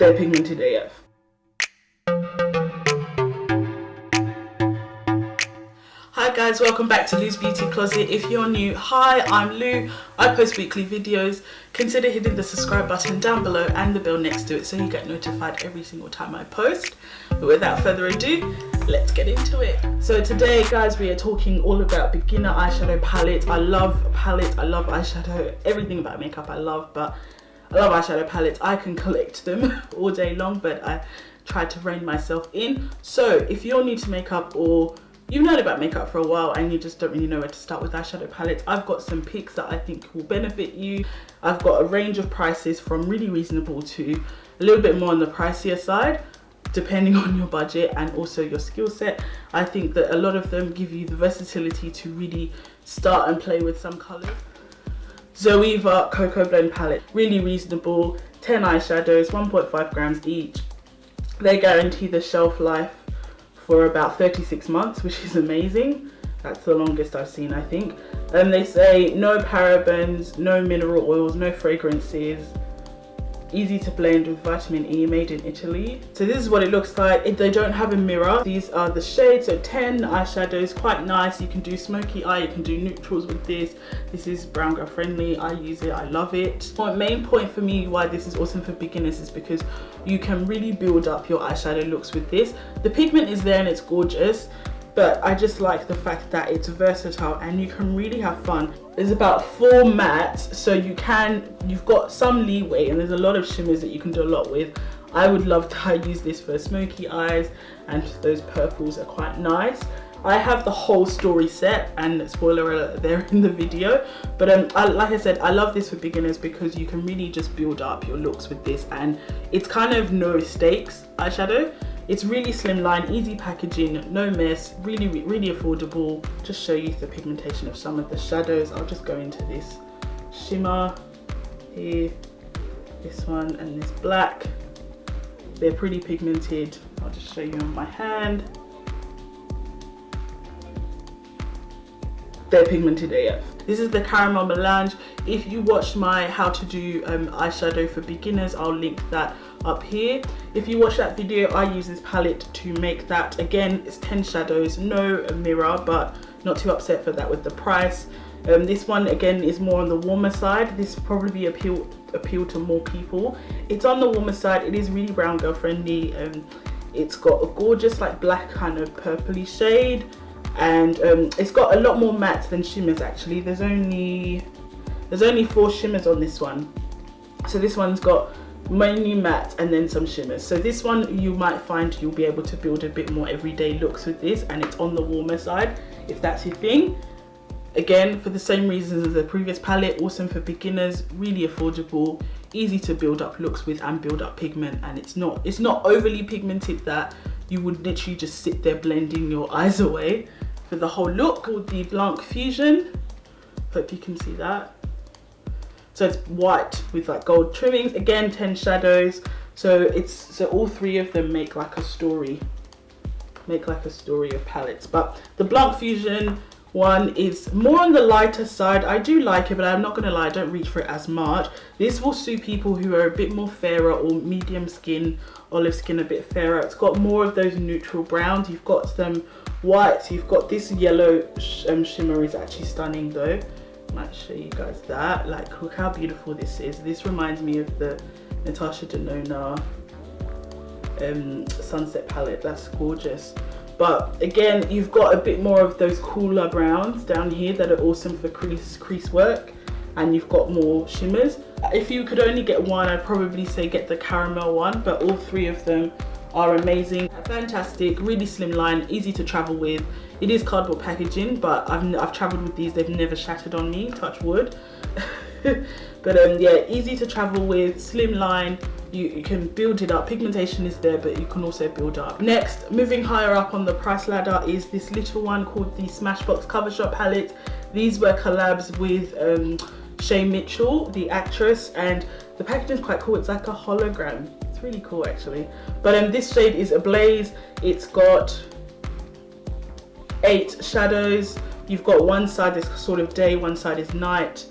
They're pigmented AF. Hi guys, welcome back to Lou's Beauty Closet. If you're new, hi, I'm Lou. I post weekly videos. Consider hitting the subscribe button down below and the bell next to it so you get notified every single time I post. But without further ado, let's get into it. So today guys, we are talking all about beginner eyeshadow palette. I love palettes, I love eyeshadow, everything about makeup I love, but I love eyeshadow palettes. I can collect them all day long, but I try to rein myself in. So if you're new to makeup or you've known about makeup for a while and you just don't really know where to start with eyeshadow palettes, I've got some picks that I think will benefit you. I've got a range of prices from really reasonable to a little bit more on the pricier side, depending on your budget and also your skill set. I think that a lot of them give you the versatility to really start and play with some colours. Zoeva Cocoa Blend palette, really reasonable, 10 eyeshadows, 1.5 grams each. They guarantee the shelf life for about 36 months, which is amazing. That's the longest I've seen, I think. And they say no parabens, no mineral oils, no fragrances, easy to blend with vitamin E, made in Italy. So this is what it looks like. They don't have a mirror. These are the shades, so 10 eyeshadows, quite nice. You can do smoky eye, you can do neutrals with this. This is brown girl friendly. I use it, I love it. My main point for me why this is awesome for beginners is because you can really build up your eyeshadow looks with this. The pigment is there and it's gorgeous, but I just like the fact that it's versatile and you can really have fun. There's about 4 mattes, so you've got some leeway, and there's a lot of shimmers that you can do a lot with. I would love to use this for smoky eyes, and those purples are quite nice. I have the whole story set, and spoiler alert there in the video, but like I said, I love this for beginners because you can really just build up your looks with this, and it's kind of no stakes eyeshadow. It's really slimline, easy packaging, no mess, really affordable. Just show you the pigmentation of some of the shadows. I'll just go into this shimmer here, this one and this black. They're pretty pigmented. I'll just show you on my hand. They're pigmented AF. This is the Caramel Melange. If you watched my how to do eyeshadow for beginners, I'll link that up here. If you watch that video, I use this palette to make that. Again, it's 10 shadows, no mirror, but not too upset for that with the price. This one again is more on the warmer side. This will probably appeal to more people. It's on the warmer side. It is really brown girl friendly. It's got a gorgeous like black kind of purpley shade, and it's got a lot more mattes than shimmers actually. There's only 4 shimmers on this one, so this one's got mainly matte and then some shimmers. So this one you might find you'll be able to build a bit more everyday looks with this, and it's on the warmer side if that's your thing. Again, for the same reasons as the previous palette, awesome for beginners, really affordable, easy to build up looks with and build up pigment, and it's not overly pigmented that you would literally just sit there blending your eyes away for the whole look. Called the Blanc Fusion, hope you can see that. So it's white with like gold trimmings, again 10 shadows, so all 3 of them make like a story of palettes. But the Blanc Fusion one is more on the lighter side. I do like it, but I'm not gonna lie, I don't reach for it as much. This will suit people who are a bit more fairer or medium skin, olive skin, a bit fairer. It's got more of those neutral browns. You've got some whites, you've got this yellow shimmer is actually stunning though. Might show you guys that. Like, look how beautiful this is. This reminds me of the Natasha Denona Sunset palette. That's gorgeous. But again, you've got a bit more of those cooler browns down here that are awesome for crease work, and you've got more shimmers. If you could only get one, I'd probably say get the caramel one, but all 3 of them are amazing, fantastic, really slimline, easy to travel with. It is cardboard packaging, but I've traveled with these, they've never shattered on me, touch wood. But yeah, easy to travel with, slimline, you can build it up. Pigmentation is there, but you can also build up. Next, moving higher up on the price ladder, is this little one called the Smashbox Covershot palette. These were collabs with Shay Mitchell, the actress, and the packaging is quite cool. It's like a hologram. It's really cool actually. But this shade is Ablaze. It's got 8 shadows. You've got one side that's sort of day, one side is night.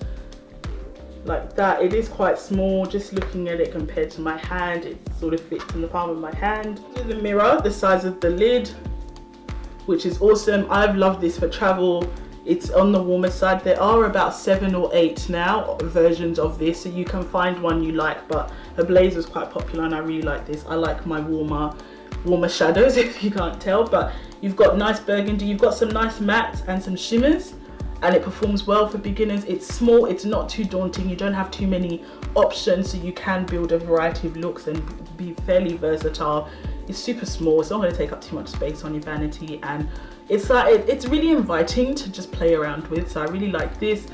like that. It is quite small. Just looking at it compared to my hand, it sort of fits in the palm of my hand. The mirror, the size of the lid, which is awesome. I've loved this for travel. It's on the warmer side. There are about 7 or 8 now versions of this, so you can find one you like, but Ablaze was quite popular and I really like this. I like my warmer shadows, if you can't tell. But you've got nice burgundy, you've got some nice mattes and some shimmers, and it performs well for beginners. It's small, it's not too daunting, you don't have too many options, so you can build a variety of looks and be fairly versatile. It's super small, it's not going to take up too much space on your vanity, and it's like it's really inviting to just play around with. So I really like this.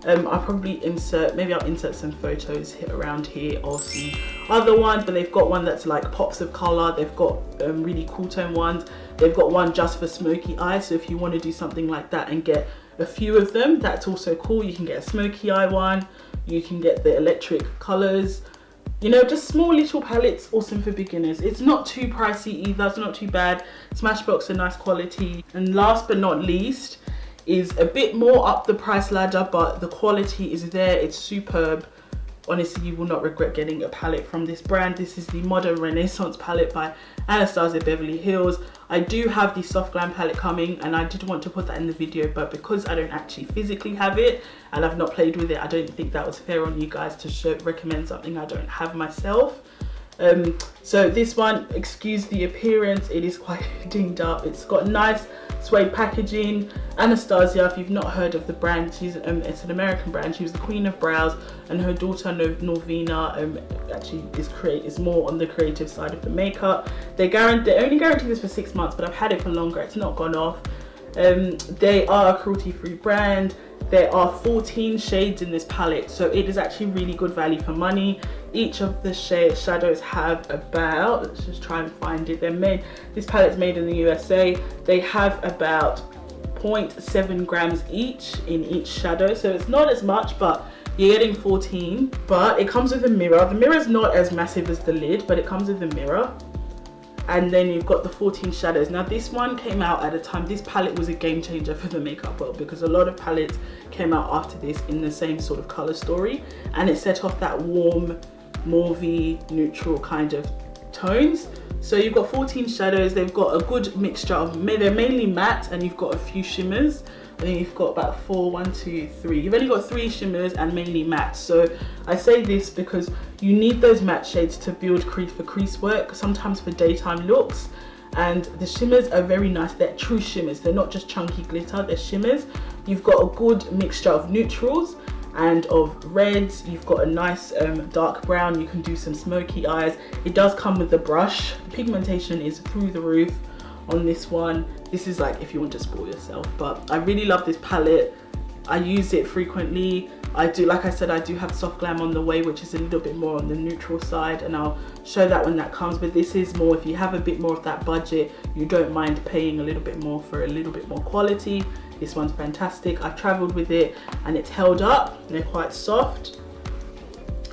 I'll probably I'll insert some photos around here of the other ones, but they've got one that's like pops of color. They've got really cool tone ones. They've got one just for smoky eyes, so if you want to do something like that and get a few of them, that's also cool. You can get a smoky eye one, you can get the electric colors, you know, just small little palettes, awesome for beginners. It's not too pricey either, it's not too bad. Smashbox are nice quality. And last but not least is a bit more up the price ladder, but the quality is there, it's superb. Honestly, you will not regret getting a palette from this brand. This is the Modern Renaissance palette by Anastasia Beverly Hills. I do have the Soft Glam palette coming, and I did want to put that in the video, but because I don't actually physically have it and I've not played with it, I don't think that was fair on you guys to recommend something I don't have myself. So this one, excuse the appearance, it is quite dinged up. It's got nice suede packaging. Anastasia, if you've not heard of the brand, it's an American brand. She was the queen of brows, and her daughter Norvina actually is more on the creative side of the makeup. They only guarantee this for 6 months, but I've had it for longer, it's not gone off. They are a cruelty-free brand. There are 14 shades in this palette, so it is actually really good value for money. Each of the shadows have about, let's just try and find it, this palette's made in the USA. They have about 0.7 grams each in each shadow, so it's not as much, but you're getting 14. But it comes with a mirror. The mirror is not as massive as the lid, but it comes with a mirror. And then you've got the 14 shadows. Now this one came out at a time, this palette was a game changer for the makeup world, because a lot of palettes came out after this in the same sort of color story, and it set off that warm, mauvey, neutral kind of tones. So you've got 14 shadows. They've got a good mixture of, they're mainly matte, and you've got a few shimmers. I think you've got about 1, 2, 3. You've only got 3 shimmers and mainly matte. So I say this because you need those matte shades to build crease for crease work, sometimes for daytime looks. And the shimmers are very nice. They're true shimmers. They're not just chunky glitter, they're shimmers. You've got a good mixture of neutrals and of reds. You've got a nice dark brown. You can do some smoky eyes. It does come with the brush. The pigmentation is through the roof on this one. This is like if you want to spoil yourself, but I really love this palette. I use it frequently. Like I said, I do have Soft Glam on the way, which is a little bit more on the neutral side, and I'll show that when that comes. But this is more, if you have a bit more of that budget, you don't mind paying a little bit more for a little bit more quality. This one's fantastic. I've traveled with it and it's held up. They're quite soft,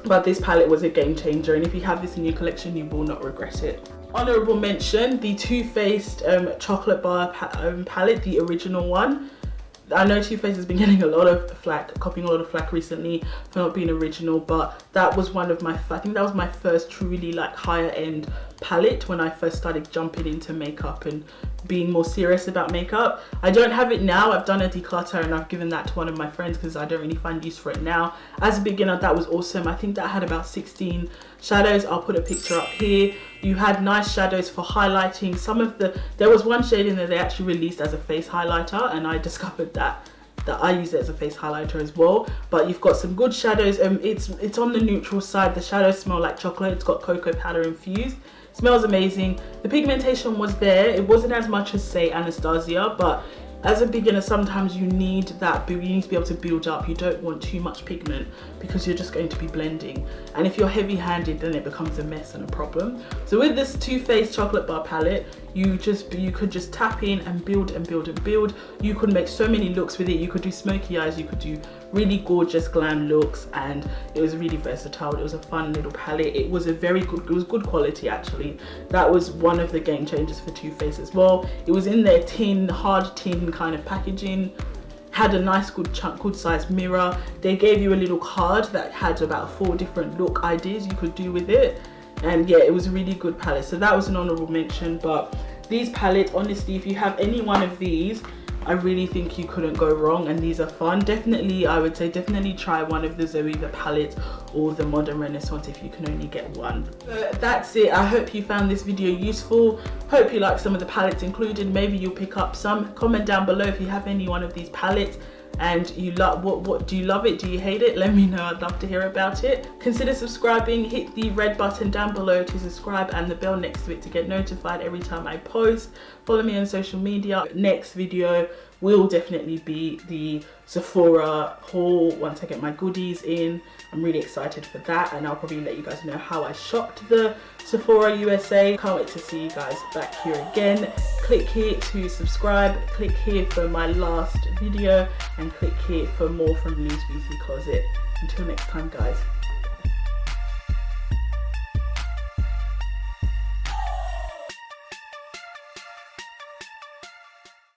but this palette was a game changer, and if you have this in your collection, you will not regret it. Honorable mention, the Too Faced chocolate bar palette, the original one. I know Too Faced has been getting a lot of flack, copying a lot of flack recently for not being original, but that was one of my, I think that was my first truly like higher end palette when I first started jumping into makeup and being more serious about makeup. I don't have it now. I've done a declutter and I've given that to one of my friends because I don't really find use for it now. As a beginner, that was awesome. I think that had about 16 shadows. I'll put a picture up here. You had nice shadows for highlighting. There was one shade in there they actually released as a face highlighter, and I discovered that I use it as a face highlighter as well. But you've got some good shadows. It's on the neutral side. The shadows smell like chocolate. It's got cocoa powder infused. Smells amazing. The pigmentation was there. It wasn't as much as say Anastasia, but as a beginner, sometimes you need that, you need to be able to build up. You don't want too much pigment because you're just going to be blending. And if you're heavy handed, then it becomes a mess and a problem. So with this Too Faced chocolate bar palette, you could just tap in and build and build and build. You could make so many looks with it. You could do smoky eyes, you could do really gorgeous glam looks, and it was really versatile. It was a fun little palette. It was good quality actually. That was one of the game changers for Too Faced as well. It was in their tin, hard tin kind of packaging. had a nice good size mirror. They gave you a little card that had about 4 different look ideas you could do with it, and yeah, it was a really good palette. So that was an honorable mention. But these palettes, honestly, if you have any one of these, I really think you couldn't go wrong, and these are fun. Definitely, I would say definitely try one of the Zoeva palettes or the Modern Renaissance if you can only get one. So that's it. I hope you found this video useful. Hope you like some of the palettes included. Maybe you'll pick up some. Comment down below if you have any one of these palettes and you love what do you love it, do you hate it? Let me know, I'd love to hear about it. Consider subscribing, hit the red button down below to subscribe and the bell next to it to get notified every time I post. Follow me on social media. Next video will definitely be the Sephora haul once I get my goodies in. I'm really excited for that, and I'll probably let you guys know how I shopped the Sephora USA. Can't wait to see you guys back here again. Click here to subscribe, click here for my last video, and click here for more from Lou's Beauty Closet. Until next time, guys.